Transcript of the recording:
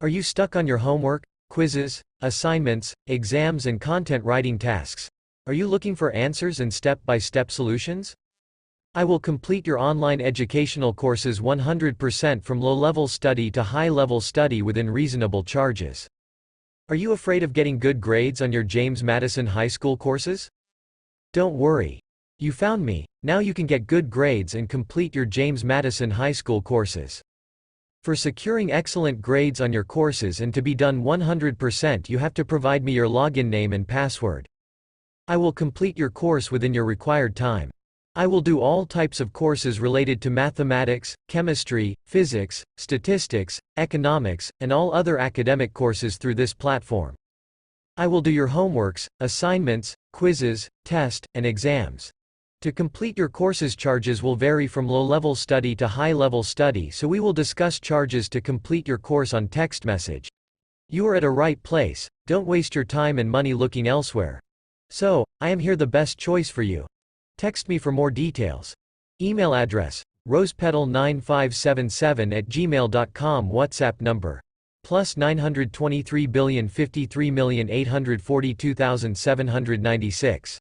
Are you stuck on your homework, quizzes, assignments, exams, and content writing tasks? Are you looking for answers and step-by-step solutions? I will complete your online educational courses 100% from low-level study to high-level study within reasonable charges. Are you afraid of getting good grades on your James Madison High School courses? Don't worry. You found me. Now you can get good grades and complete your James Madison High School courses. For securing excellent grades on your courses and to be done 100%, you have to provide me your login name and password. I will complete your course within your required time. I will do all types of courses related to mathematics, chemistry, physics, statistics, economics, and all other academic courses through this platform. I will do your homeworks, assignments, quizzes, tests, and exams. To complete your courses, charges will vary from low-level study to high-level study, so we will discuss charges to complete your course on text message. You are at a right place. Don't waste your time and money looking elsewhere. So, I am here, the best choice for you. Text me for more details. Email address, rosepetal9577@gmail.com. WhatsApp number, +923 053 842 796.